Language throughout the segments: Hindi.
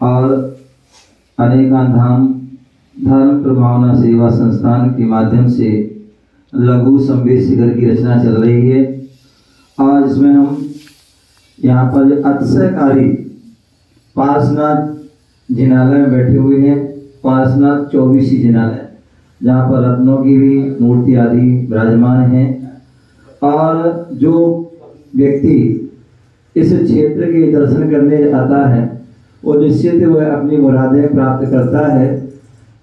और अनेका धाम धर्म प्रभावना सेवा संस्थान के माध्यम से लघु संवेद शिखर की रचना चल रही है। और इसमें हम यहाँ पर अतिशयकारी पार्श्वनाथ जिनालय में बैठे हुए हैं। पार्श्वनाथ 24 जिनालय, जहाँ पर रत्नों की भी मूर्ति आदि विराजमान हैं। और जो व्यक्ति इस क्षेत्र के दर्शन करने आता है वो निश्चित वह अपनी मुरादें प्राप्त करता है।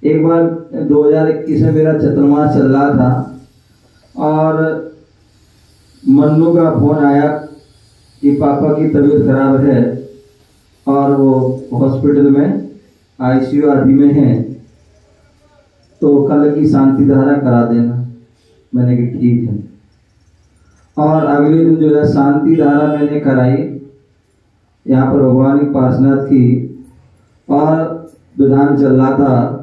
एक बार 2021 में मेरा चतुर्मास चल रहा था और मन्नू का फोन आया कि पापा की तबीयत खराब है और वो हॉस्पिटल में आईसीयू आदि में हैं, तो कल की शांति धारा करा देना। मैंने कहा ठीक है। और अगले दिन जो है शांति धारा मैंने कराई यहाँ पर भगवान की पार्श्वनाथ की, और विधान चल रहा था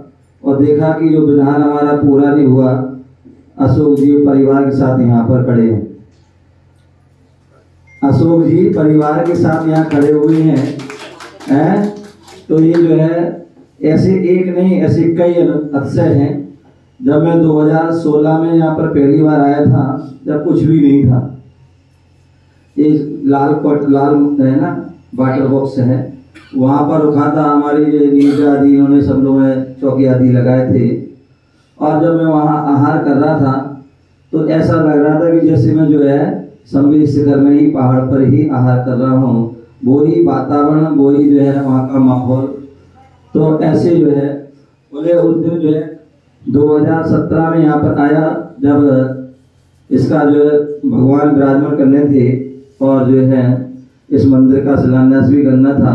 और देखा कि जो विधान हमारा पूरा नहीं हुआ, अशोक जी परिवार के साथ यहाँ पर खड़े हैं। अशोक जी परिवार के साथ यहाँ खड़े हुए हैं। तो ये जो है ऐसे एक नहीं, ऐसे कई अतिशय हैं। जब मैं 2016 में यहाँ पर पहली बार आया था, जब कुछ भी नहीं था, ये लाल है ना वाटर बॉक्स है, वहाँ पर रुका था। हमारी नींद आदि इन्होंने सब लोगों ने चौकी आदि लगाए थे। और जब मैं वहाँ आहार कर रहा था तो ऐसा लग रहा था कि जैसे मैं जो है संवेद शिखर में ही पहाड़ पर ही आहार कर रहा हूँ। वही वातावरण, वही जो है वहाँ का माहौल। तो ऐसे जो है बोले उस दिन जो है 2017 में यहाँ पर आया, जब इसका जो है भगवान विराजमान करने थे और जो है इस मंदिर का शिलान्यास भी करना था।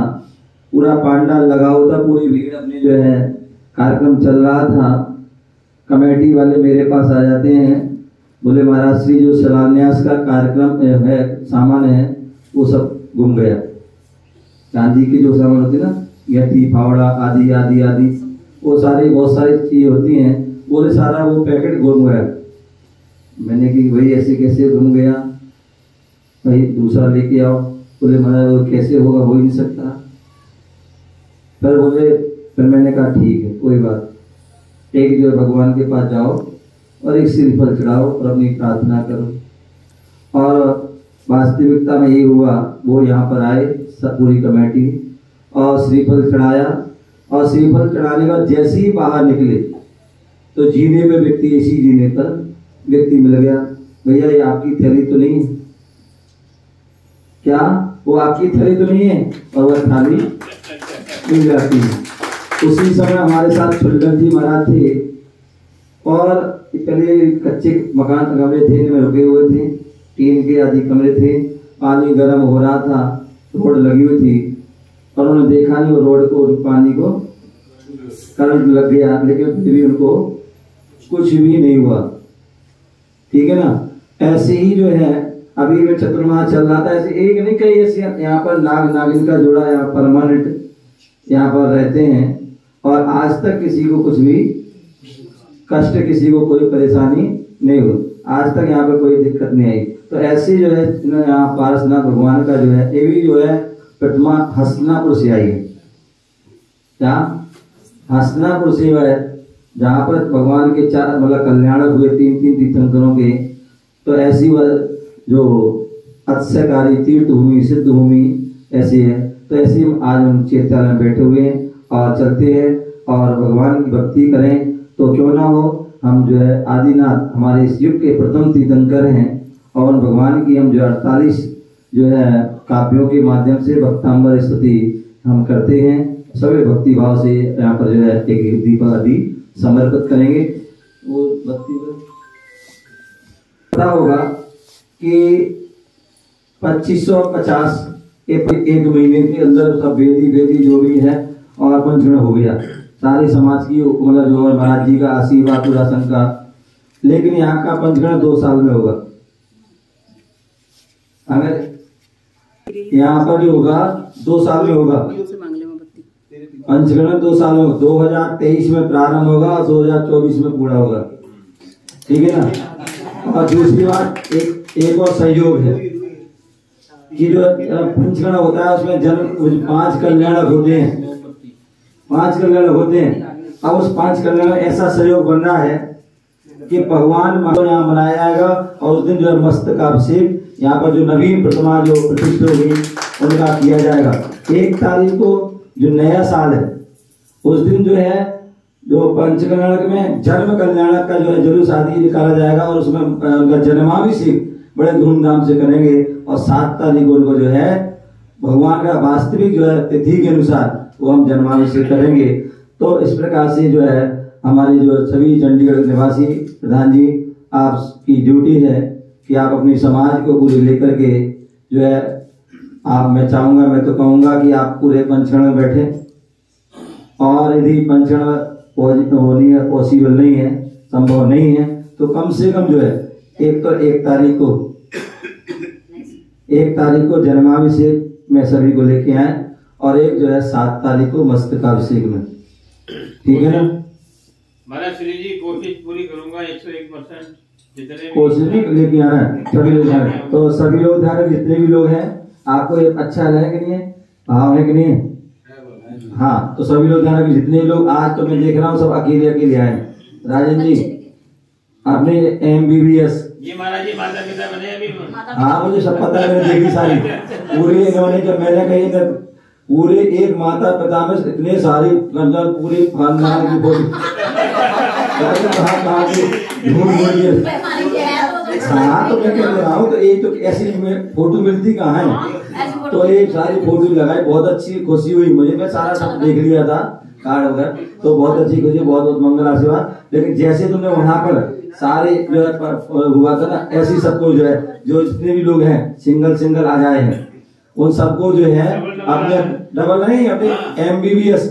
पूरा पांडाल लगा हुआ था, पूरी भीड़ अपनी जो है कार्यक्रम चल रहा था। कमेटी वाले मेरे पास आ जाते हैं, बोले महाराज श्री जो शिलान्यास का कार्यक्रम है, सामान है वो सब गुम गया। चांदी के जो सामान होते ना, गहती फावड़ा आदि आदि आदि, वो सारी बहुत सारी चीजें होती हैं, वो सारा वो पैकेट गुम गया। मैंने कि भाई ऐसे कैसे गुम गया, भाई दूसरा लेके आओ। बोले महाराज वो कैसे होगा, हो ही नहीं सकता। फिर मैंने कहा ठीक है कोई बात, एक जो भगवान के पास जाओ और एक श्रीफल चढ़ाओ और अपनी प्रार्थना करो। और वास्तविकता में ये हुआ, वो यहाँ पर आए सब पूरी कमेटी और श्रीफल चढ़ाया। और श्रीफल चढ़ाने के बाद जैसे ही बाहर निकले तो जीने में व्यक्ति, इसी जीने पर व्यक्ति मिल गया। भैया ये आपकी थैली तो नहीं है क्या, वो आपकी थैली तो नहीं है, और वह थाली मिल जाती है। उसी समय हमारे साथ छुलगन जी महाराज थे और पहले कच्चे मकान कमरे थे, इनमें रुके हुए थे, टीन के आदि कमरे थे। पानी गर्म हो रहा था, रोड लगी हुई थी और उन्होंने देखा नहीं, वो रोड को पानी को करंट लग गया, लेकिन फिर भी उनको कुछ भी नहीं हुआ। ठीक है ना। ऐसे ही जो है अभी में चतुर्मास चल रहा था, ऐसे एक नहीं कई ऐसे यहाँ पर नाग नागिन का जोड़ा यहाँ परमानेंट यहाँ पर रहते हैं और आज तक किसी को कुछ भी कष्ट, किसी को कोई परेशानी नहीं हुई, आज तक यहाँ पर कोई दिक्कत नहीं आई। तो ऐसे जो है यहाँ पार्श्वनाथ भगवान का जो है, ये भी जो है प्रतिमा हसनापुर से आई है। क्या हसनापुर से है, जहाँ पर भगवान के चार मतलब कल्याण हुए, 3 तीर्थंकरों के। तो ऐसी वह जो अतिशयकारी तीर्थ भूमि, सिद्ध भूमि ऐसी है। तो ऐसे आज हम चेताल में बैठे हुए हैं और चलते हैं और भगवान की भक्ति करें। तो क्यों ना हो, हम जो है आदिनाथ हमारे इस युग के प्रथम तीर्थंकर हैं और भगवान की हम जो 48 जो है काव्यों के माध्यम से भक्तांबर स्तुति हम करते हैं। सभी भक्ति भाव से यहाँ पर जो है एक दीप आदि समर्पित करेंगे। वो भक्ति पता होगा कि 2550 एक महीने के अंदर सब वेदी जो भी है और पंचगण हो गया, सारे समाज की मतलब जो है महाराज जी का आशीर्वाद पूरा संघ का। लेकिन यहाँ का पंचगण 2 साल में होगा। अगर यहाँ पर जो होगा 2 साल में होगा, पंचगण 2 साल में, 2023 में प्रारंभ होगा और 2024 में पूरा होगा। ठीक है ना। और दूसरी बात एक और संयोग है कि जो पंचगण होता है उसमें जन्म 5 कल्याणक होते हैं। 5 कल्याण होते हैं। अब उस 5 कल्याण में ऐसा सहयोग बन रहा है कि भगवान यहाँ मनाया जाएगा और उस दिन जो है मस्तकाभिषेक यहाँ पर जो नवीन प्रतिमा जो प्रतिष्ठित होगी उनका किया जाएगा। 1 तारीख को जो नया साल है उस दिन जो है जो पंचकल्याणक में जन्म कल्याणक का जो है जुलूस आदि निकाला जाएगा और उसमें उनका जन्माभिषेक बड़े धूमधाम से करेंगे। और 7 तारीख को उनको जो है भगवान का वास्तविक जो है तिथि के अनुसार वो हम जन्माभिषेक करेंगे। तो इस प्रकार से जो है हमारे जो सभी चंडीगढ़ निवासी प्रधान जी आपकी ड्यूटी है कि आप अपनी समाज को पूरी लेकर के जो है मैं कहूँगा कि आप पूरे पंचकर्ण में बैठे और यदि पंचकर्ण पॉसिबल नहीं है, संभव नहीं है, तो कम से कम जो है 1 तारीख को जन्माभिषेक में सभी को लेके आए और एक जो है 7 तारीख को मस्तकाभिषेक में, ठीक है ना। महाराज श्री जी कोशिश पूरी करूंगा 101%। कोशिश नहीं लेके आना है सभी लोग ध्यान। तो सभी लोग ध्यान, जितने भी लोग हैं आपको ये अच्छा है कि नहीं है, भाव है कि नहीं है? हाँ, तो सभी लोग ध्यान, जितने लोग आज तो मैं देख रहा हूँ सब अकेले आए। राजन जी आपने MBBS जी महाराज जी माता पिता बने अभी। हाँ मुझे सब पता है, मैंने देखी सारी पूरी इन्होंने, जब मैंने कही पूरे एक माता पिता में इतने सारे मतलब पूरे खानदान की फोटो हाँ तो मैं कह रहा हूँ, तो एक तो ऐसी फोटो मिलती कहाँ है, तो एक सारी फोटो लगाई, बहुत अच्छी खुशी हुई मुझे, मैं सारा सब देख लिया था कार्ड वगैरह, तो बहुत अच्छी खुशी, बहुत बहुत मंगल आशीर्वाद। लेकिन जैसे तुमने वहां पर सारे जो है हुआ था ना, ऐसी सबको जो है जो जितने भी लोग हैं सिंगल आ जाए हैं उन सबको जो है अपने डबल नहीं अपने MBBS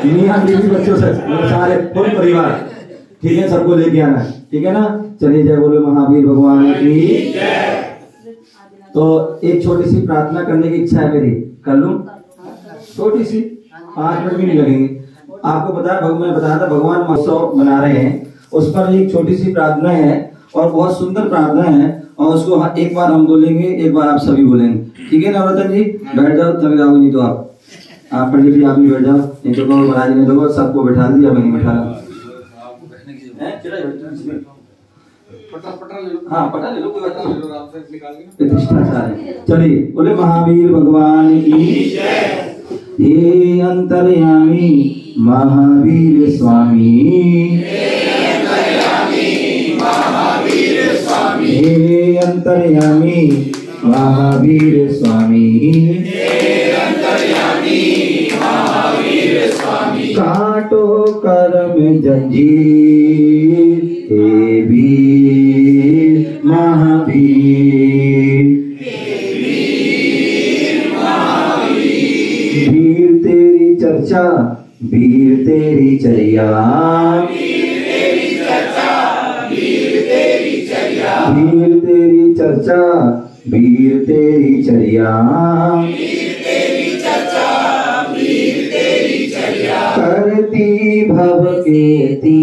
मियां बीवी बच्चों से सारे पूरे परिवार, ठीक है, सबको लेके आना है, ठीक है ना। चलिए जय बोलो महावीर भगवान की। तो एक छोटी सी प्रार्थना करने की इच्छा है मेरी, कर लूं? छोटी सी 5 मिनट भी नहीं लगेंगे। आपको मैं बताया था भगवान महोत्सव मना रहे हैं, उस पर एक छोटी सी प्रार्थना है और बहुत सुंदर प्रार्थना है और उसको एक बार हम बोलेंगे, एक बार आप सभी बोलेंगे, ठीक है ना। रतन जी बैठ जाओ, थक जाओगे नहीं तो आप पंडित जी आप भी बैठ जाओ, नहीं तो महाराज ने तो सबको बैठा दिया, मैं नहीं बैठा रहा। हाँ पटा ले लो, कोई बात नहीं। चलिए बोले महावीर भगवान की जय। हे अंतर्यामी महावीर स्वामी, हे अंतर्यामी महावीर स्वामी, हे अंतर्यामी महावीर स्वामी, काटो कर्म जंजीर हे वीर महावीर, वीर तेरी चर्चा वीर तेरी चर्या, वीर तेरी चर्चा वीर तेरी चर्या, करती भव केती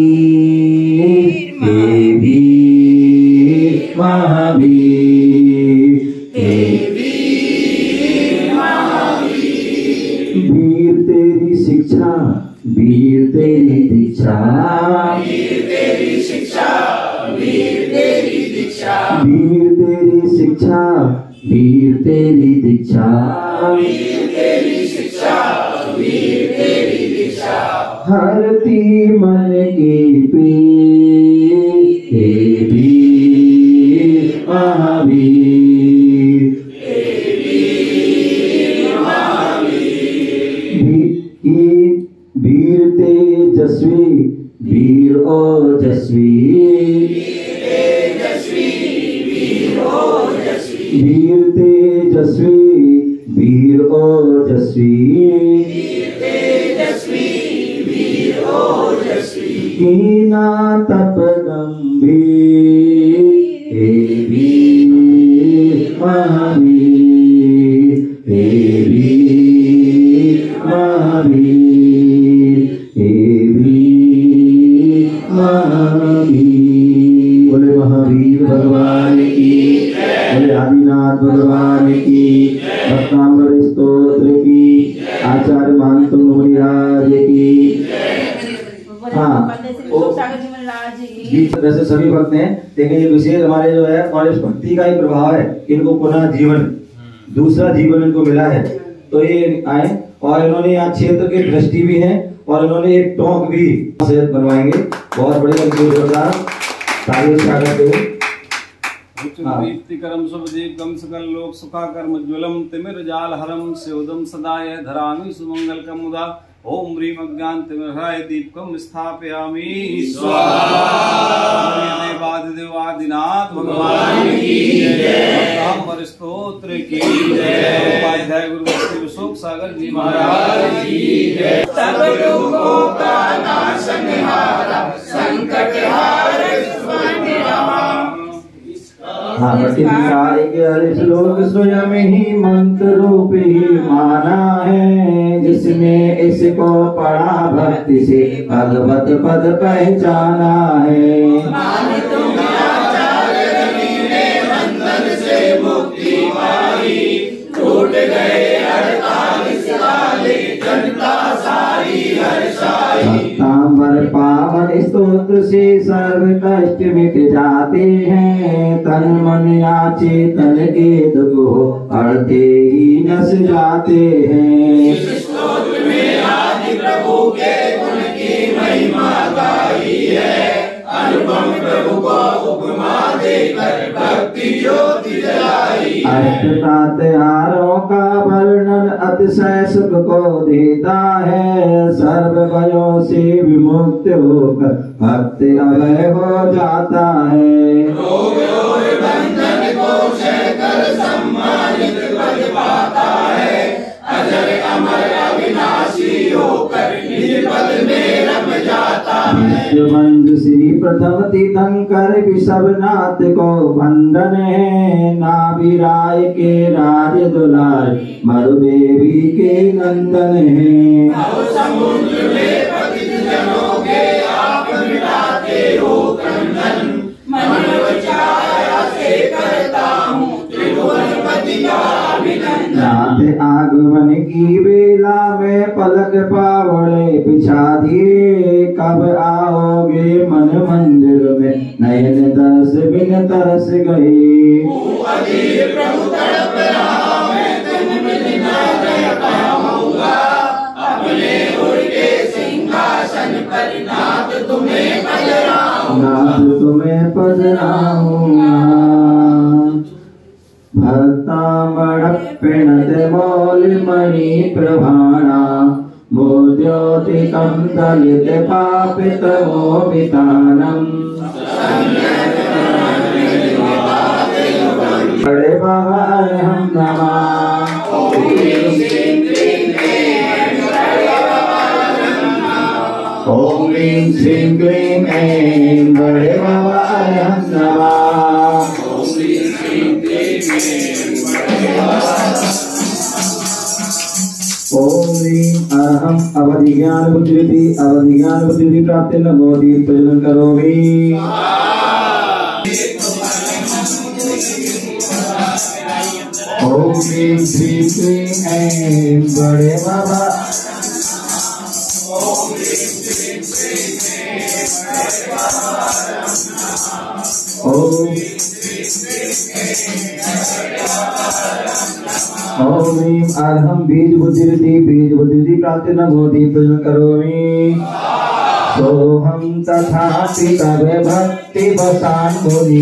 हे वीर महावीर, वीर तेरी शिक्षा वीर तेरी दीक्षा, वीर तेरी शिक्षा वीर तेरी दीक्षा, वीर तेरी शिक्षा वीर तेरी दीक्षा, वीर तेरी शिक्षा वीर तेरी दीक्षा, हरती मन की पीर हे वीर महावीर, वीर तेजस्वी वीर ओजस्वी, वीर तेजस्वी वीर ओजस्वी, कीना तप गंभीर हे वीर महावीर, हे वीर महावीर, हे वीर महावीर। बोले महावीर भगवान की, बोले आदिनाथ भगवान की, भक्तांबर स्तोत्र की, आचार्य महंत बीच वैसे सभी भक्त हैं, लेकिन ये विशेष हमारे जो है और इस भक्ति का ही प्रभाव है, इनको पुनः जीवन, दूसरा जीवन इनको मिला है। तो ये आए और इन्होंने यहाँ क्षेत्र के दृष्टि भी हैं और इन्होंने एक टोंक भी से बनवाएंगे। बहुत बढ़िया, जोरदार ताली स्वागत है। दीप्तिकरम शुभदीपकम सकल लोक सुखाकर्म ज्वलम तिमिर जाल हरम स्योदम सदाय धरामि सुमंगल कमुदा ओम ह्रीम अज्ञान तिमिराय दीपकम स्थापयामि स्वाहा। देवादिनाथ भगवान की जय, स्तोत्र की जय, गुरु भक्ति शोक सागर जी महाराज की जय। सब दुखों का नाशनहारा संकट हाँ, श्लोक स्वयं ही मंत्र रूप ही माना है, जिसने इसको पढ़ा भक्ति से भगवत पद पहचाना है। बंधन से मुक्ति पाई, टूट गए 48 वाले, जनता सारी हर्षाई। भक्तांबर पावन स्तोत्र से सर्व कष्ट मिट जाते हैं, तन मन या चेतन के दुख हो अड़ते ही नस जाते हैं। इस स्तोत्र में आदि प्रभु के गुण की महिमा गाई है, अनुपम प्रभु को उपमा देकर भक्ति ज्योति जलाई। अष्टतात्यारों का वर्णन अतिशय सुख को देता है, सर्व भयों से विमुक्त होकर भक्त अभय हो जाता है। रोग और बंधन को क्षय कर सम्मानित पद पाता है, अजर अमर अविनाशी होकर निज पद में रम जाता है। बंधु श्री प्रथम तीर्थंकर विषभनाथ को बंधन है, नाभिराय के राज दुलार मरुदेवी के नंदन है। समुद्र में पतित जनों के आप मिटाते हो क्रंदन, मन छाया से करता हूँ त्रिभुवनपति का अभिनंदन। नाथ आगमन की बेला में पलक पावड़े बिछा दिए, कब आओगे मन मंदिर में नयन दर्श बिन तरस गए। प्रभु तड़प रहा मैं तुम मिलना न पाऊंगा, अपने उड़के सिंहासन पर नाथ तुम्हें पधराऊंगा, नाथ तुम्हें पधराऊंगा। भक्तामणप्रणत मौलिमणि प्रभाणा, मोद्योतिकं दलित पापितमोमितानम्। बड़े बाबा हम नमः। ओम ह्रीं श्रीं क्लीं ऐं बड़े बाबा हम नमः। ओम ह्रीं अहम अवधि ज्ञान बुद्धि प्राप्ति नमो दीप प्रजनन करोमि। ओम ह्रीं श्रीं क्लीं ऐं बड़े बाबा। ओम ह्रीं श्रीं क्लीं ऐं बड़े बाबा। ओम ह्रीं अहम बीज बुद्धि प्राप्ति नमो दीप प्रजनन करोमि। सोहम तथापि तव भक्ति वसान मुनि।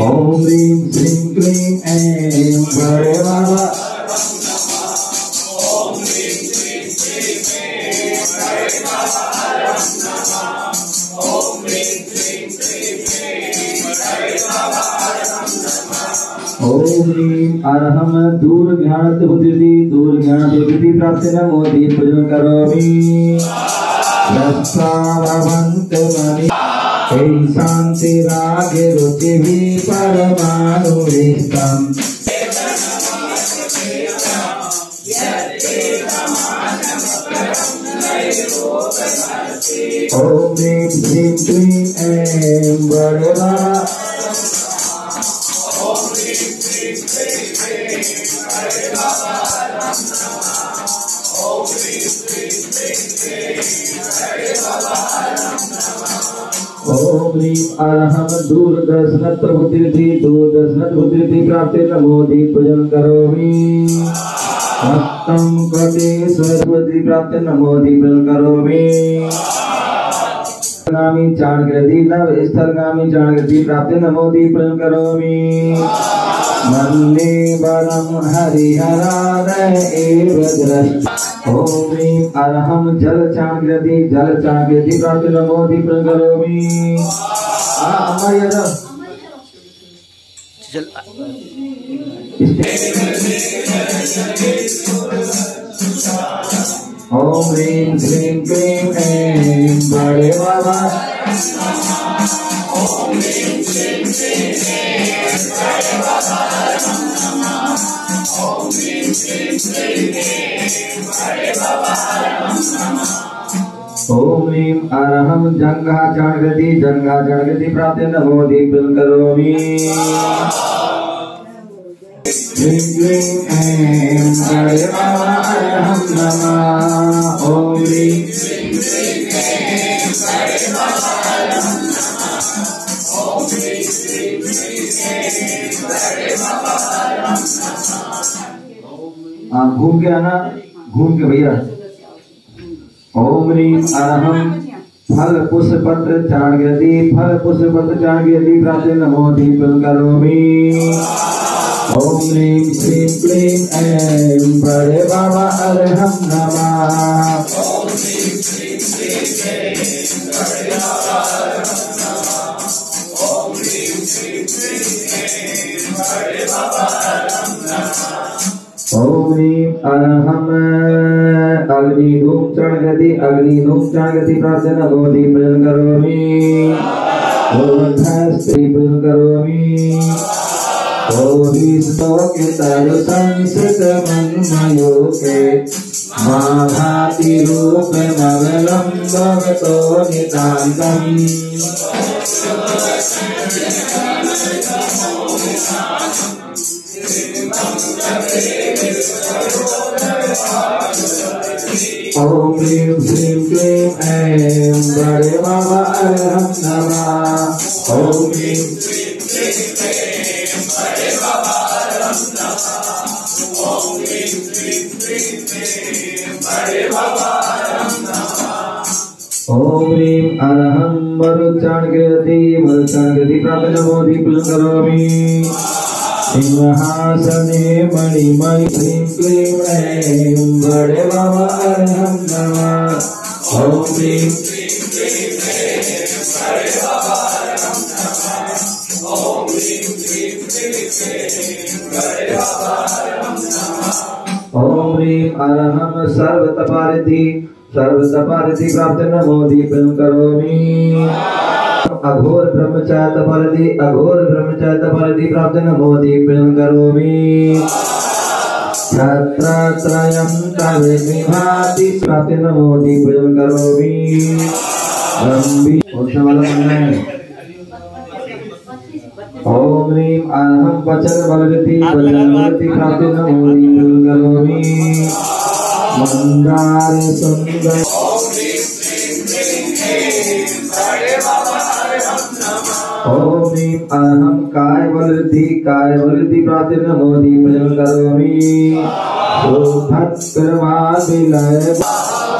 ओम ह्रीं श्रीं क्लीं ऐं बड़े बाबा। ओम ह्रीं अरहम दूर ज्ञान बुद्धि प्राप्ति नमो दीप प्रजनन करोमि। रसावंत मणि शांति राग रुचि भी परमानुरिष्टम। ओम ह्रीं श्रीं क्लीं ऐं बड़े बाबा। ओम ह्रीं ह्रीं अरहं दूरदर्शनत्व बुद्धिरिति प्राप्ते नमो दीपजन करोमि। भक्तं कोटिश्वरबुद्धि प्राप्ते नमो दीपजन करोमि। गामी चाणक्यति नव स्थलगामी चाणक्यति प्राप्ते नमो दीपजन करोमि। मन्ये वरं हरिहरादय एव द्रष्ट। ओम ह्रीं अरहं जल चाणक्यति प्राप्ते नमो दीपजन करोमि। ओम ह्रीं क्लीं क्लीं ऐं बड़े बाबा। ओम ह्रीं क्लीं क्लीं ऐं बड़े बाबा नमः। ओम ह्रीं क्लीं क्लीं ऐं बड़े बाबा नमः। ओम ह्रीं अरहं जंघा चाणक्यति प्राप्ते नमो दीपजन करोमि। क्लीं क्लीं ऐं बड़े बाबा अरहं नमः। ओम ह्रीं क्लीं क्लीं ऐं बड़े बाबा अरहं नमः। ओम ह्रीं क्लीं क्लीं ऐं बड़े बाबा अरहं नमः। आप घूम के आना, घूम के भैया। ओम ह्रीं अरहं फल पुष्प पत्र चाणक्यति प्राप्ते नमो दीपजन करोमि। ओम ह्रीं क्लीं क्लीं ऐं बड़े बाबा अरहं नमः। ओम ह्रीं क्लीं क्लीं ऐं बड़े बाबा अरहं नमः। ओम ह्रीं क्लीं क्लीं ऐं बड़े बाबा अरहं नमः। ओम ह्रीं अरहं अग्निधूम चाणक्यति प्राप्ते नमो दीपजन करोमि। दीपजन करोमि। ओहिष्टोके तरु संस्कृत मन्मयोके भाति रूपमवलं भवतो नितान्तम्। ओम ह्रीं क्लीं क्लीं ऐं बड़े बाबा अरहं नमः। ओम ह्रीं क्लीं क्लीं ऐं बड़े बाबा अरहं नमः। ओम ह्रीं क्लीं क्लीं ऐं बड़े बाबा अरहं नमः। ओम ह्रीं अरहं मरुचाणक्यति प्राप्ते नमो दीपजन करोमि। सिंहासने मणिमयि क्लीं क्लीं ऐं बड़े बाबा अरहं नमः। ओम ह्रीं क्लीं क्लीं ऐं बड़े बाबा अरहं नमः। ओम ह्रीं क्लीं क्लीं ऐं बड़े बाबा अरहं नमः। ओम ह्रीं अरहं सर्वतपारिधि प्राप्ते नमो दीपजन करोमि। अघोर ब्रह्मचारिणि प्राप्ते नमो दीपजन करोमि। छत्रत्रयं तवेमिभाति प्राप्ते नमो दीपजन करोमि। ओम ह्रीं अरहं वचन बलवती प्राप्ते नमो दीपजन करोमि। मंदार सुंदर। ओम ह्रीं क्लीं क्लीं ऐं बड़े बाबा अरहं नमः। ओम ह्रीं अरहं कायवलृद्धि प्राप्ते नमो दीपजन करोमि। भक्तमादिलय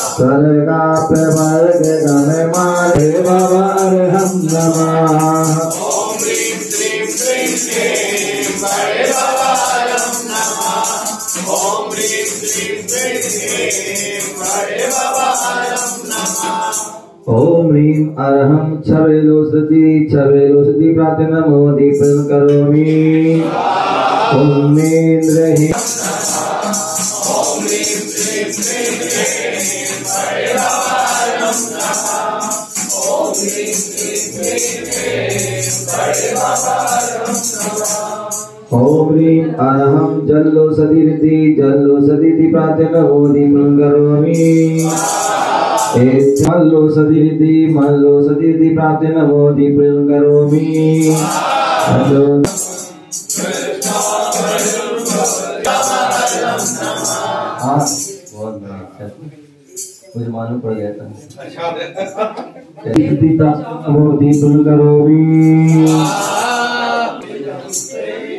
सर्गा प्रवर्ग गणमाले बाबा अरहं नमः। ओम ह्रीं क्लीं क्लीं ऐं बड़े बाबा अरहं नमः। ओम ह्रीं क्लीं क्लीं ऐं बड़े बाबा अरहं नमः। ओम ह्रीं अरहं छवेलोषधि प्राप्ते नमो दीपजन करोमि। ओमेन्द्र हि। ओम ह्रीं क्लीं क्लीं ऐं बड़े बाबा अरहं नमः। ओम ह्रीं क्लीं क्लीं ऐं बड़े बाबा अरहं नमः। ओम ह्रीं अरहं जल्लोषधि प्राप्ते नमो दीपजन करोमि। मल्लोषधि प्राप्ते नमो दीपजन करोमि। बहुत मुझे मालूम पड़ गया था। दीपन करोमि।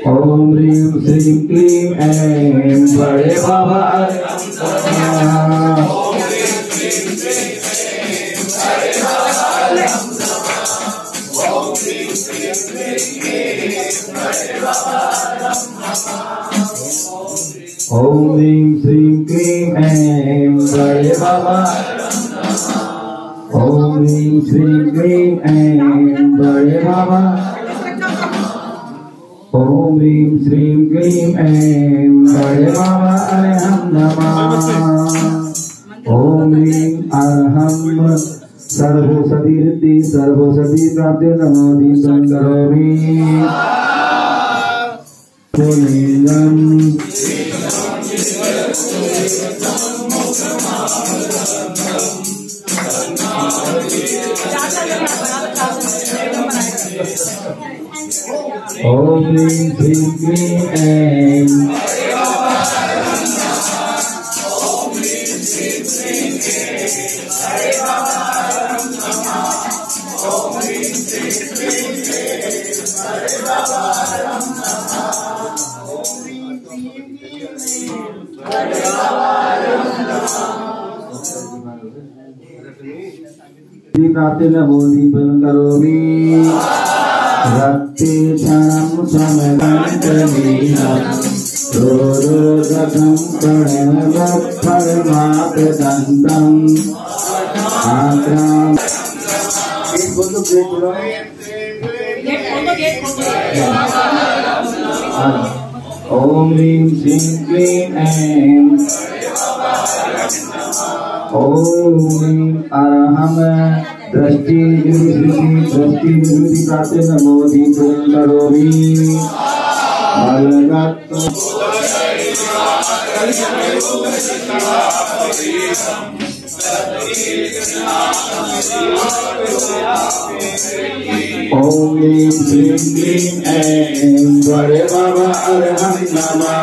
ओम ह्रीं श्रीं क्लीं ऐं बड़े बाबा ओम ह्रीं श्रीं क्लीं ऐं बड़े बाबा। ओम ह्रीं श्रीं क्लीं ऐं बड़े बाबा। ओम ह्रीं श्रीं क्लीं ऐं बड़े बाबा अरहं नमः। ओम ह्रीं अरहं सर्वसदीरिति सर्वसदी प्राप्ति नमो दीपं करोमि। पुलिंगं ओम ह्रीं श्रीं क्लीं ऐं प्राप्ति नमो दीपं करोमि। रक्ते क्षणं समदन्तमीनं रोरोदकं प्रणवफलमापदन्तम् आग्राम। ओम ह्रीं श्रीं क्लीं ऐं ओम ह्रीं अरहं दृष्टि निवृत्ति प्राप्ति नमो दीपं करोमि। ओम ह्रीं श्रीं क्लीं ऐं बड़े बाबा अरहं नमः।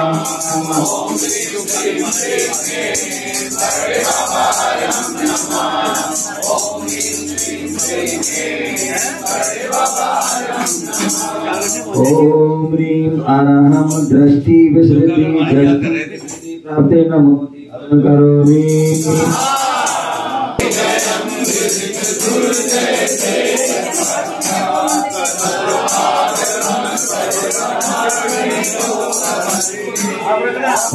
ओम ह्रीं अरहं दृष्टि विसृति प्राप्ति नमो दीपं करोमि।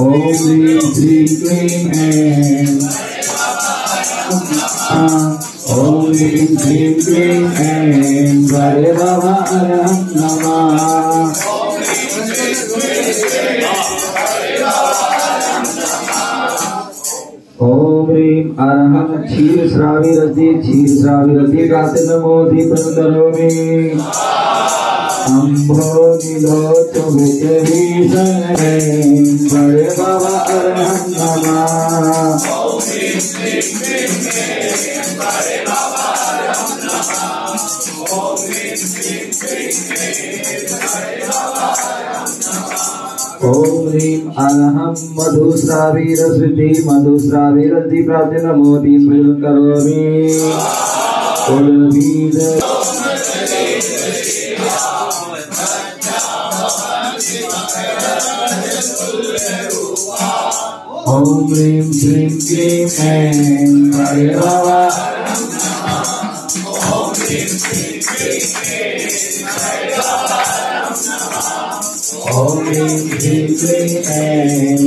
ओम ह्रीं श्रीं क्लीं ऐं ओम ह्रीं श्रीं क्लीं ऐं बड़े बाबा अरहं नमः। ओम ह्रीं अरहं क्षीर श्रावी रति प्राप्ति नमो दीपं करोमि। अम्भो नीलोचो विचरीषण बड़े बाबा अरहं नमः। ओम ह्रीं अरहं मधुस्रावी रति प्राप्ति नमो दीपं करोमि। ओम ह्रीं श्रीं क्लीं ऐं बड़े बाबा। ओम ह्रीं श्रीं क्लीं ऐं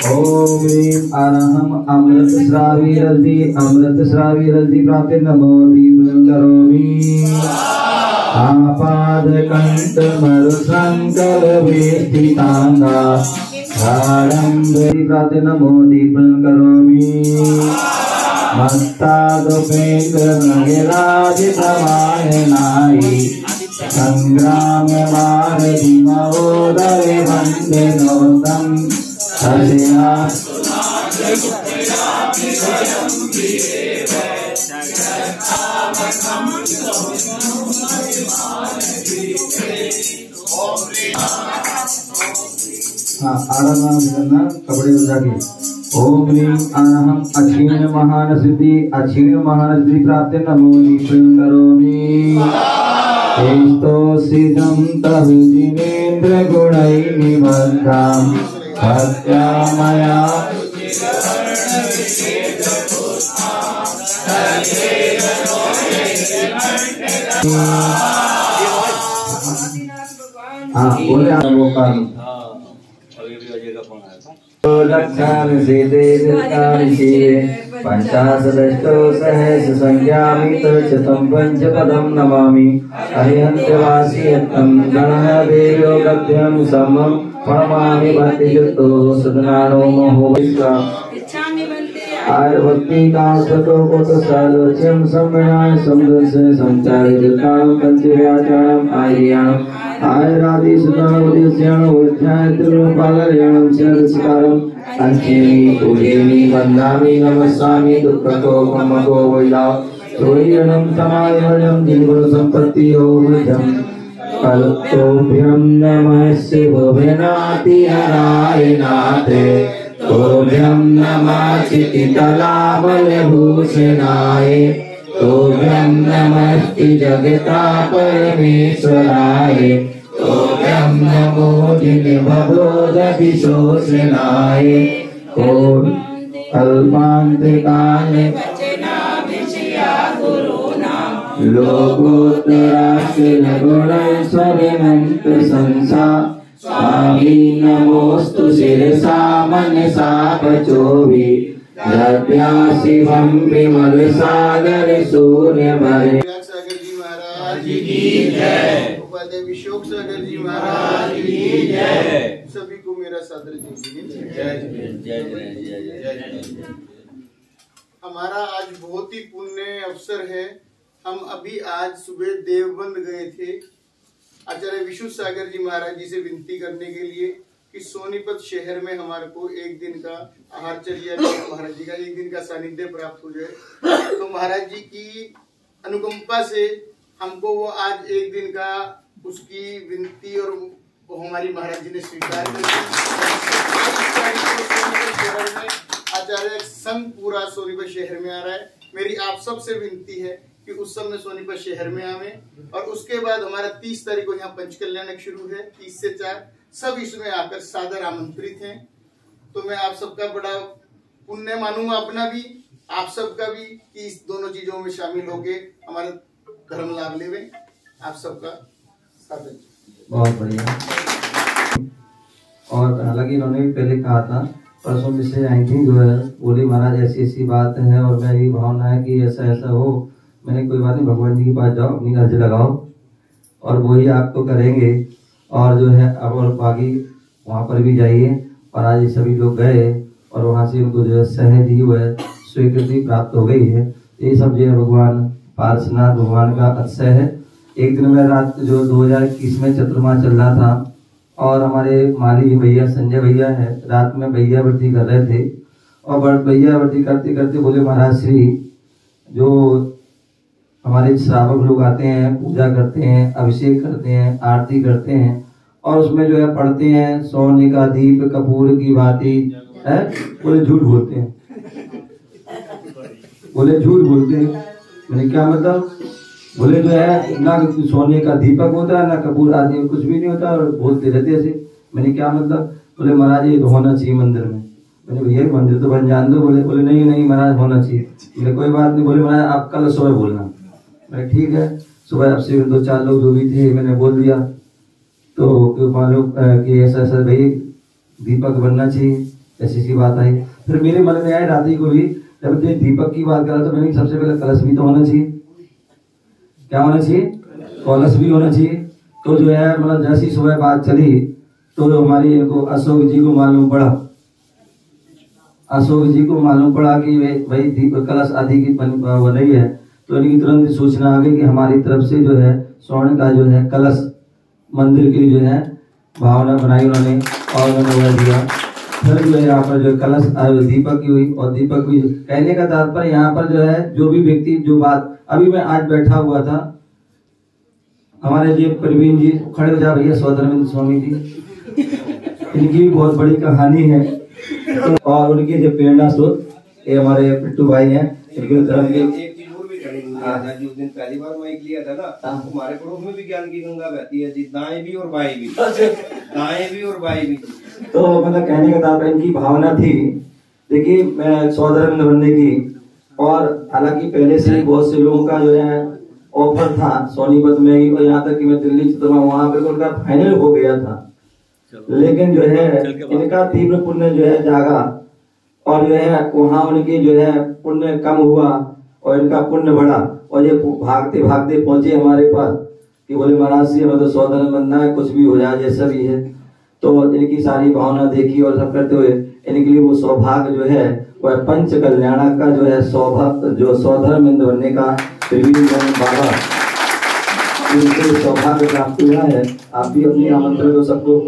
ओम ह्रीं अरहं अमृतस्रावी रति प्राप्ति नमो दीपं करोमि। आपादकण्ठमरुसङ्कलवेष्टिताङ्गा प्राप्ति नमो दीपं करोमि। मत्तादुपेन्द्रनगिराजितमायनायि संग्राम भारती महोदय वन्दे नोतं हरिया। हाँ आराम करना कपड़े उठा के। ओम ह्रीं अहम अक्षीण महान सिद्धि अक्षीण महान सिद्धि प्राप्ति नमो निष्प्रयं करोमि। तेस्तो सिद्धं तव जिनेन्द्र गुणैः निबद्धं भक्त्या मया हाँ बोले आप वो काम लक्षण सीते पंचाशदष्टो सहस्र संज्ञामि तच्चतं पंचपदं नमामि अरिहन्त्यवासी यत्तं गणः देवो गद्यं समं प्रणमामि भक्तियुक्तो सदनानो मोहो आय भक्ति कांसतो कोट सालोच्यम सम्मयाय समदस्य संचारितां पंचव्याचारम् आर्याणम् आयरादि सुतावदेश्याण उज्जाय तिरुपालयाणं सर्वसिकारम् अंचेनि पूजेनि वन्दामि नमस्सामि दुःखतो कमको वैला त्रोयणं समायमयं जीवन संपत्ति ओमजम् कल्पोभ्यं नमः शिवोभ्यनाति नारायणाते तोभ्यं नमः चितितलाबलभूषणाय तोभ्यं नमस्ति जगता परमेश्वराय तोभ्यं नमो जिनभवोदभिशोषणाय ओम कल्पान्तिकाले लोकोत्तराश्रीलगुणैश्वर्यमं प्रशंसा स्वामी नमोस्तु शिरसा मनसा पचोभि द्रव्या शिवं विमल सागर शून्य भरे। सागर जी महाराज की जय। उपाध्याय विशोक सागर जी महाराज की जय। सभी को मेरा सादर जय। हमारा आज बहुत ही पुण्य अवसर है। हम अभी आज सुबह देवबंद गए थे आचार्य विशुद्ध सागर जी महाराज जी से विनती करने के लिए कि सोनीपत शहर में हमारे को एक दिन का आहारचर्या महाराज जी का एक दिन का सानिध्य प्राप्त हो जाए। तो महाराज जी की अनुकंपा से हमको वो आज एक दिन का उसकी विनती और वो हमारी महाराज जी ने स्वीकार कर दी। आचार्य संघ पूरा सोनीपत शहर में आ रहा है। मेरी आप सबसे विनती है कि उस समय सोनीपत शहर में आवे और उसके बाद हमारा 30 तारीख को यहाँ पंचकल्याणक शुरू है। 30 से 4 सब इसमें आकर सादर आमंत्रित हैं। तो मैं आप सबका बड़ा पुण्य मानूंगा, अपना भी आप सबका भी, कि इस दोनों चीजों में शामिल होके हमारा धर्म लाभ लेवे। आप सबका सादर बहुत बढ़िया। और हालांकि इन्होंने भी पहले कहा था, परसों मिश्र आई थी जो है, बोली महाराज ऐसी ऐसी बात है और मेरी भावना है कि ऐसा ऐसा हो। मैंने कोई बात नहीं, भगवान जी के पास जाओ, अपनी अर्ज लगाओ और वही आपको करेंगे। और जो है अब और बाकी वहाँ पर भी जाइए। और आज ये सभी लोग गए और वहाँ से उनको जो है सहज ही वह स्वीकृति प्राप्त हो गई है। ये सब जो है भगवान पार्श्वनाथ भगवान का अतिशय है। एक दिन में रात जो 2021 में चतुर्मास चल रहा था और हमारे माली भैया संजय भैया है, रात में भैया व्रती कर रहे थे और भैया व्रती करते करते बोले महाराज श्री जो हमारे श्रावक लोग आते हैं, पूजा करते हैं, अभिषेक करते हैं, आरती करते हैं और उसमें जो है पढ़ते हैं सोने का दीप कपूर की बाती है, बोले झूठ बोलते हैं, बोले झूठ बोलते हैं। मैंने क्या मतलब? बोले जो है ना सोने का दीपक होता है ना कपूर आदि कुछ भी नहीं होता और बोलते रहते ऐसे। मैंने क्या मतलब? बोले महाराज ये तो होना चाहिए मंदिर में। मैंने भैया मंदिर तो बन जान दो। बोले नहीं नहीं महाराज होना चाहिए। बोले कोई बात नहीं। बोले महाराज आप कल सुबह बोलना। मैंने ठीक है। सुबह आपसे 2-4 लोग जो भी थे मैंने बोल दिया। तो मालूम कि ऐसा ऐसा भाई दीपक बनना चाहिए, ऐसी सी बात आई। फिर मेरे मन में आया रात को भी जब दीपक की बात करा तो मैंने सबसे पहले कलश भी तो होना चाहिए। क्या होना चाहिए? कलश भी होना चाहिए। तो जो है मतलब जैसी सुबह बात चली तो हमारी इनको अशोक जी को मालूम पड़ा, अशोक जी को मालूम पड़ा कि भाई दीपक कलश आदि की बन रही है। तो इनकी तुरंत सूचना आ गई कि हमारी तरफ से जो है स्वर्ण का जो है कलश मंदिर के लिए जो है भावना बनाई उन्होंने और उन्होंने वह दिया। फिर जो है यहाँ पर जो कलश दीपक की हुई और दीपक भी। कहने का तात्पर्य यहाँ पर जो है जो भी व्यक्ति जो बात अभी मैं आज बैठा हुआ था, हमारे जी प्रवीण जी खड़े हो जा भैया, सौधर्मेंद्र स्वामी जी इनकी भी बहुत बड़ी कहानी है और उनकी जो प्रेरणा स्रोत ये हमारे पिट्टू भाई हैं। इनके धर्म के एक चीज और भी करेंगे जी। उस दिन पहली बार माइक लिया था ना, हमारे पड़ोस में भी ज्ञान की गंगा बहती है जी, दाएं भी और बाएं भी, दाएं भी और बाएं भी। तो मतलब कहने का तात्पर्य इनकी भावना थी। देखिए मैं सौधर्म बनने की, और हालांकि पहले से बहुत से लोगों का जो है ऑफर था सोनीपत में ही, और यहाँ तक कि मैं दिल्ली तो वहां पे उनका फाइनल हो गया था, लेकिन जो है इनका तीव्र पुण्य जो है जागा, और जो है वहां उनकी जो है पुण्य कम हुआ और इनका पुण्य बढ़ा, और ये भागते भागते पहुंचे हमारे पास कि बोले महाराज जी हमें तो सौधर्म बनना है, कुछ भी हो जाए जैसा भी है। तो इनकी सारी भावना देखी और सब करते हुए इनके लिए वो सौभाग्य जो है वह पंच कल्याण का जो है सौभाग्य, जो सौधर्म बनने का बाबा सौभाग्य प्राप्त हुआ है। आप भी अपनी आमंत्रण को सबको,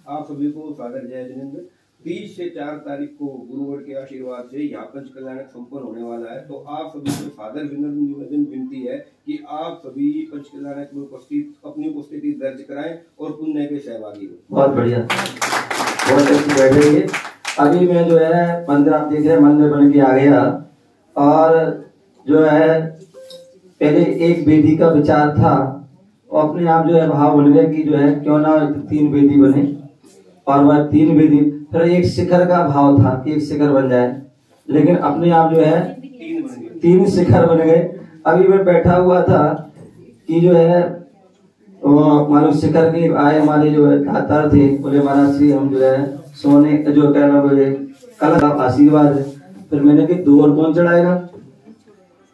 आप सभी को सादर जय जिनेंद्र। 30 से 4 तारीख को गुरुवर के आशीर्वाद से यहाँ पंच कल्याणक संपन्न होने वाला है। तो आप सभी को सादर निवेदन विनती है कि आप सभी पंच कल्याणक में उपस्थित अपनी उपस्थिति दर्ज कराएं और पुण्य के सहभागी हो। बहुत बढ़िया, बहुत अच्छी बैठेंगे। अभी मैं जो है मंदिर, आप देख रहे हैं मंदिर बन के आ गया, और जो है पहले एक वेदी का विचार था और अपने आप जो है भाव बन गया कि जो है क्यों ना 3 वेदी बने, और वह 3 वेदी, फिर एक शिखर का भाव था, एक शिखर बन जाए, लेकिन अपने आप जो है 3 शिखर बन गए। अभी मैं बैठा हुआ था कि जो है मालूम शिखर के आए हमारे जो है दातार थे, बोले महाराज जी हम जो है सोने जो कहना बोले कल आशीर्वाद है। फिर मैंने कि 2 और कौन चढ़ाएगा,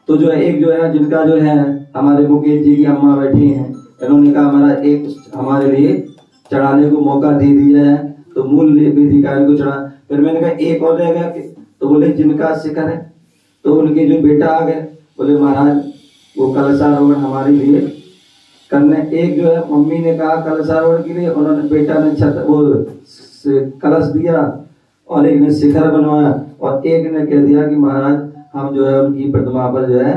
तो जो है एक जो है जिनका जो है हमारे मुकेश जी की अम्मा बैठी हैं, इन्होंने कहा हमारा एक हमारे लिए चढ़ाने को मौका दे दिया है, तो मूल वेदिका को चढ़ा। फिर मैंने कहा एक और रह गया, तो बोले जिनका शिखर है, तो उनके जो बेटा आ गए, बोले महाराज वो कलशारोहण हमारे लिए करने। एक जो है मम्मी ने कहा कलशारोहण के लिए, उन्होंने बेटा ने छत वो कलश दिया, और एक ने शिखर बनवाया, और एक ने कह दिया कि महाराज हम जो है उनकी प्रतिमा पर जो है,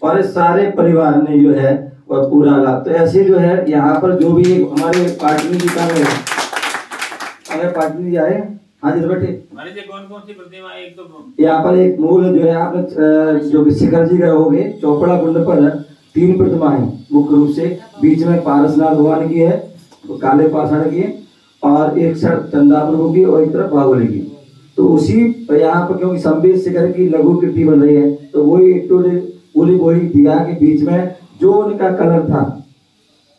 और सारे परिवार ने जो है वह पूरा लाभ। तो ऐसे जो है यहाँ पर जो भी हमारे पाटनी जी का हमारे पाटनी जी आए, हाँ जी बैठे, कौन कौन सी प्रतिमा? एक तो यहाँ पर एक मूल जो है आपने जो शिखर जी गए होगे, चौपड़ा कुंड पर 3 प्रतिमाएं मुख्य रूप से, बीच में पारसनाथ भगवान की है, तो काले पाषाण की, और एक साइड चंदा प्रभु की, और एक तरफ बाहुबली की। तो उसी यहाँ पर क्योंकि संवेद शिखर की लघु कृति बन रही है, तो वही पूरी वही दिया कि बीच में जो उनका कलर था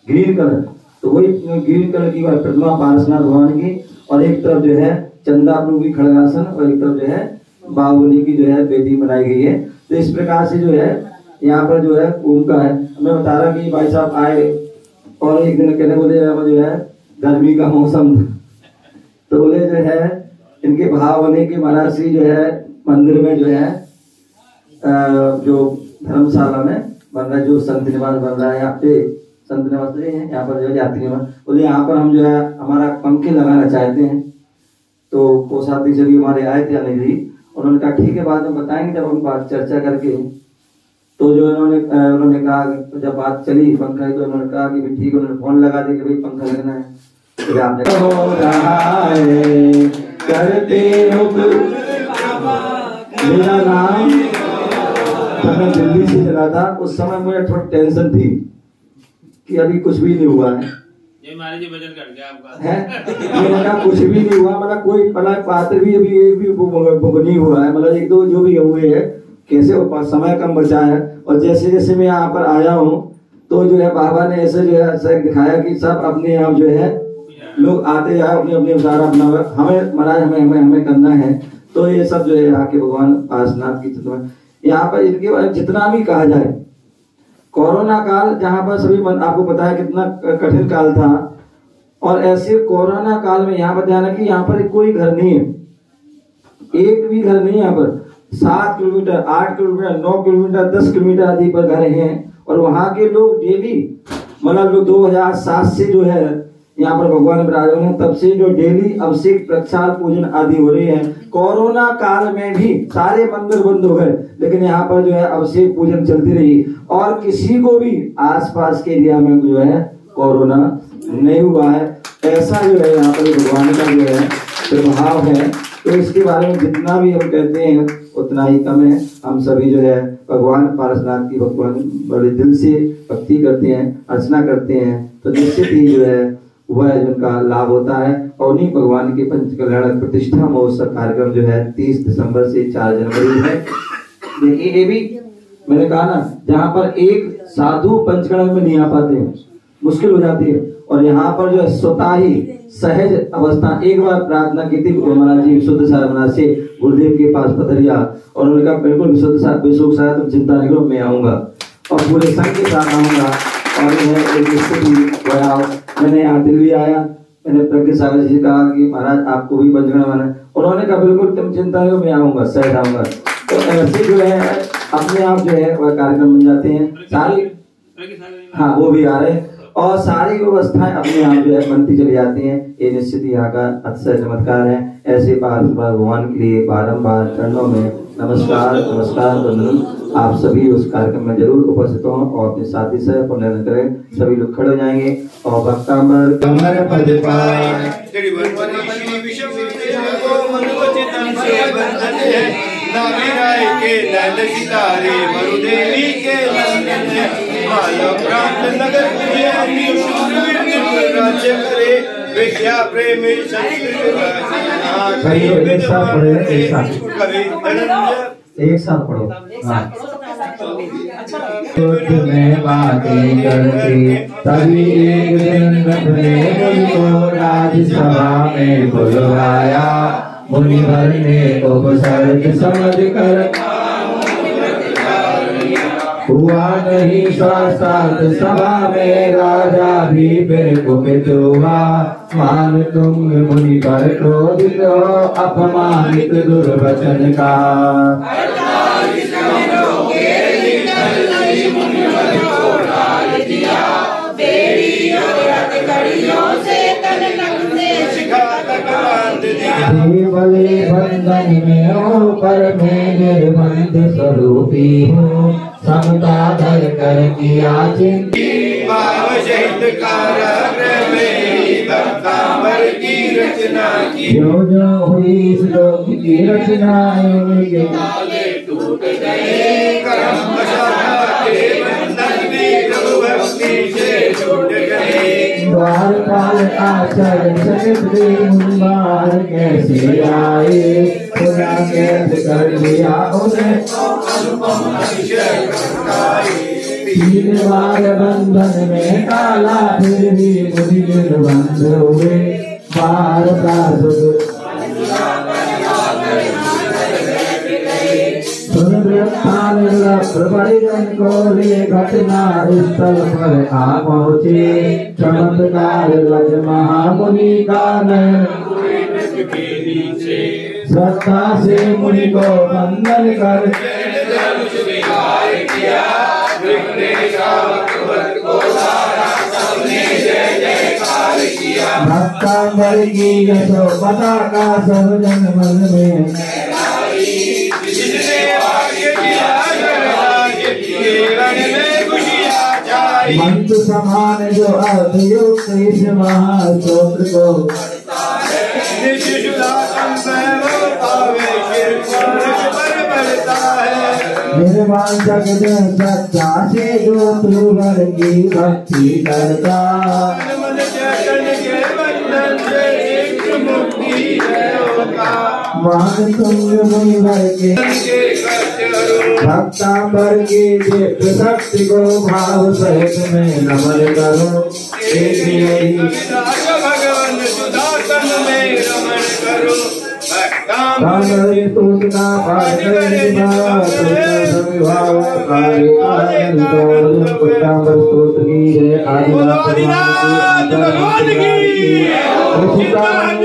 ग्रीन कलर, तो वही ग्रीन कलर की प्रतिमा पारसनाथ भगवान की, और एक तरफ जो है चंदा प्रभु की खड़गासन, और एक तरफ जो है बाहुबली की जो है वेदी बनाई गई है। तो इस प्रकार से जो है यहाँ पर जो है उनका है। मैं बता रहा कि भाई साहब आए, और एक दिन कहने बोले जो है गर्मी का मौसम, तो बोले जो है इनके भाव बने के महाराज श्री जो है मंदिर में जो है जो धर्मशाला में बन रहा है, जो संत निवास बन रहा है, यहाँ पे संत निवास है, यहाँ पर जो यात्री निवास, बोले यहाँ पर हम जो है हमारा पंखे लगाना चाहते हैं। तो कोषाध्यक्ष जब हमारे आए थे अनिल जी, उन्होंने कहा ठीक है बाद में बताएंगे जब हम बात चर्चा करके। तो जो उन्होंने कहा जब बात चली पंखा, तो उन्होंने कहा कि ठीक है, उन्होंने फोन लगा दिया कि भाई पंखा लगना है। तो आपने हो रहा है करते हो मेरा नाम, तो मैं दिल्ली से चला था, उस समय मुझे थोड़ी टेंशन थी कि अभी कुछ भी नहीं हुआ है, बजट कट गया आपका है, मैंने कहा कुछ भी नहीं हुआ, मतलब कोई पात्र भी अभी एक भी नहीं हुआ है, मतलब 1-2 जो भी हुए है, कैसे वो समय कम बचा है। और जैसे जैसे मैं यहाँ पर आया हूँ, तो जो है बाबा ने ऐसे जो है दिखाया कि सब अपने आप जो है लोग आते जाए अपने अपने अनुसार अपना, हमें महाराज हमें करना है। तो ये सब जो है यहाँ के भगवान पार्श्वनाथ की चित्र में, यहाँ पर इनके बारे में जितना भी कहा जाए, कोरोना काल जहाँ पर सभी आपको पता है कितना कठिन काल था, और ऐसे कोरोना काल में यहाँ पर ध्यान रखिए, यहाँ पर कोई घर नहीं है, एक भी घर नहीं है यहाँ पर। 7 किलोमीटर, 8 किलोमीटर, 9 किलोमीटर, 10 किलोमीटर आदि पर घर हैं, और वहाँ के लोग डेली मतलब 2007 से जो है यहाँ पर भगवान विराजमान है, तब से जो डेली अभिषेक प्रक्षाल पूजन आदि हो रही है। कोरोना काल में भी सारे मंदिर बंद हो गए, लेकिन यहाँ पर जो है अभिषेक पूजन चलती रही, और किसी को भी आसपास के एरिया में जो है कोरोना नहीं हुआ है। ऐसा जो है यहाँ पर भगवान का जो है प्रभाव है, तो इसके बारे में जितना भी हम कहते हैं उतना ही कम है। हम सभी जो है भगवान पारसनाथ की भगवान बड़े दिल से भक्ति करते हैं, अर्चना करते हैं, तो निश्चित ही जो है वह उनका लाभ होता है। और उन्हीं भगवान के पंचकल्याणक प्रतिष्ठा महोत्सव कार्यक्रम जो है 30 दिसंबर से 4 जनवरी है। देखिए ये भी मैंने कहा ना, जहाँ पर एक साधु पंचकरण में नहीं आ पाते हैं, मुश्किल हो जाती है, और यहाँ पर जो है स्वतः ही सहज अवस्था। एक बार प्रार्थना की थी महाराज जी विशुद्ध साहब महाराज से, गुरुदेव के पास पधरिया, और उन्होंने कहा बिल्कुल विशुद्ध साहब विशुद्ध साहब तुम चिंता नहीं करो, मैं आऊंगा और पूरे संघ के साथ आऊंगा। और मैंने यहाँ दिल्ली आया, मैंने प्रज्ञा सागर जी से कहा कि महाराज आपको भी पंचकरण माना, उन्होंने कहा बिल्कुल तुम चिंता नहीं करो, मैं आऊंगा, सहज आऊंगा। तो ऐसे जो है अपने आप जो है वह कार्यक्रम बन जाते हैं सारी। हाँ वो भी आ रहे हैं, और सारी व्यवस्थाएं अपने आप जो है बनती चली जाती हैं। ये निश्चित यहाँ का अतिशय चमत्कार है। ऐसे भगवान के लिए बारंबार चरणों में नमस्कार नमस्कार वंदन। आप सभी उस कार्यक्रम में जरूर उपस्थित हों और अपने साथी से पुण्य करें। सभी लोग खड़े हो जाएंगे और भक्तांबर कमर पद पाए के नैन सितारे वरुदेवी के राज्य करे विद्या प्रेम एक साथ पढ़ो। में बातें करके तभी एक दिन रब ने मुझको राज्यसभा में बुलवाया। मुनिवर ने उपसर्ग समझ कर हुआ नहीं साथ सभा में, राजा भी फिर कुपित हुआ। मान तुम मुनि पर क्रोधित हो, अपमानित दुर्वचन का। भले बंधन में होकर मैं निर्बंध स्वरूपी हूँ, समता धर कर किया की रचना की। जो हुई श्लोक की रचना टूट गए, कर्म से छूट गए। द्वारपाल आचार्य सहित मुंबार कैसे आए, खुदा कैद कर लिया उन्हें 3 बार बंधन में डाला, फिर भी मुझे निर्बंध हुए। बार परिजन को ले घटना स्थल पर आ पहुँचे। चमत्कार लग महामुनि का श्रद्धा से मुनि को वंदन कर भक्तांबर की यशोपता का सब जन मन में मंत्र समान जो अर्धयुक्त इस महास्तोत्र को निर्वाण जगत सच्चा से जो त्रिवर की भक्ति करता। मान तुंग मुनिवर के भक्तांबर की दिव्य शक्ति को भाव सहित में नमन करो।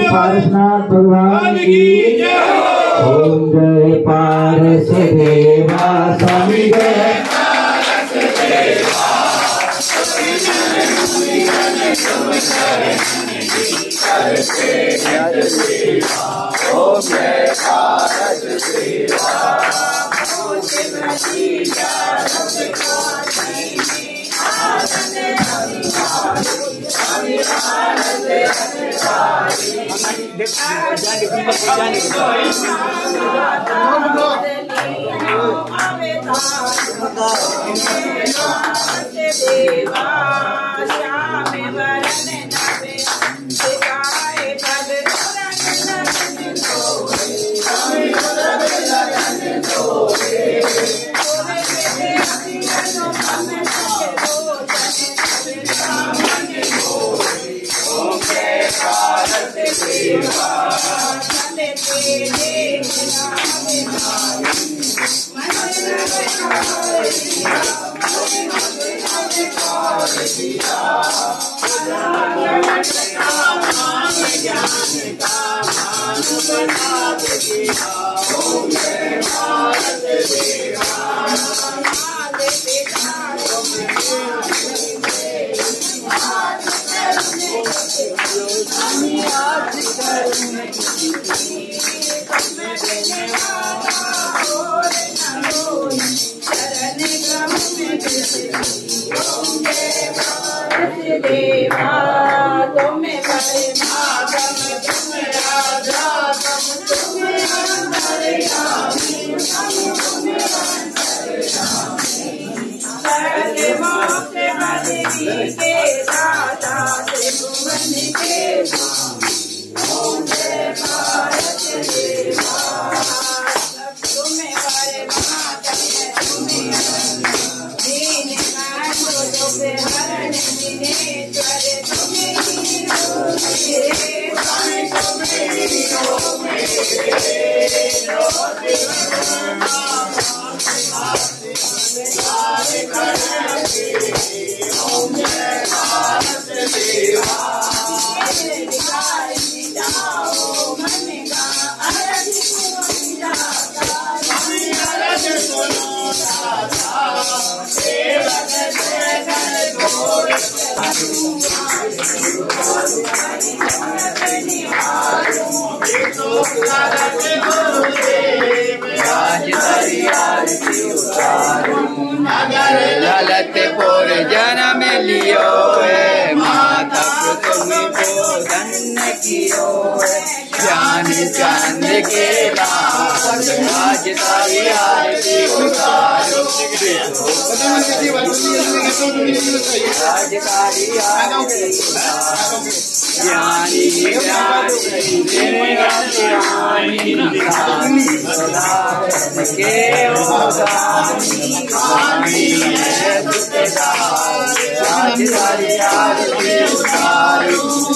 पारसनाथ भगवान की ओम जय पारस देवा स्वामी जय ओम जय पारस देवा ललतपुर जन्म लियो है, माता तुमको धन्य कियो है, ज्ञान चांद के लाल आज तारी आरती उतारो, आज तारी आरती उतारो, ज्ञानी ज्ञानी के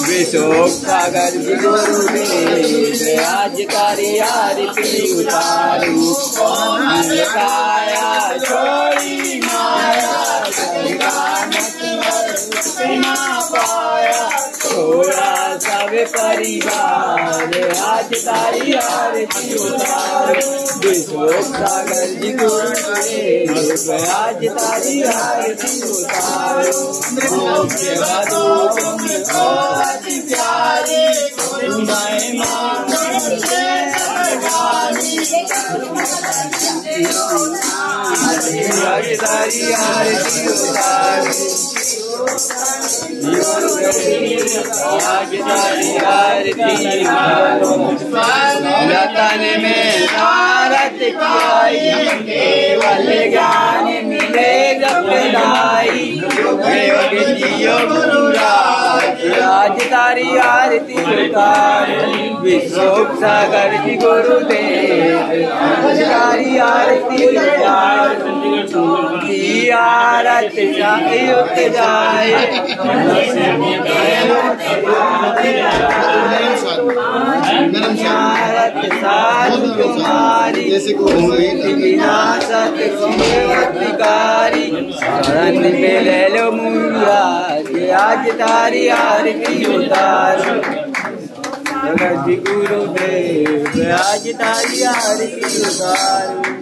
विशोक सागर गुरुदेव आज तारी आरती उतारू, काया छोड़ी माया पाया थोड़ा सब परिवार आज तारी आरती उतारू, विशोक सागर जी गुरुदेव आज तारी आरती उतारू, मुझे बदो तुम बहुत प्यारी तुम्हें मांगे आज तारी आरती उतारू, आज तारी आरती लतन में नारद कियाई, केवल ज्ञान मिले जपदाई, योग जियो गुरुराज आज तारी आरती उतारू, विशोक सागर जी गुरुदेव तारी आरती उतारू, आरत जायुक्त जाए साधु तुम्हारी विनाशक शिवतिकारी, शरण पे ले लो मुनिया आज तारी आरती उतारू, जगत गुरुदेव आज तारी आरती उतारू।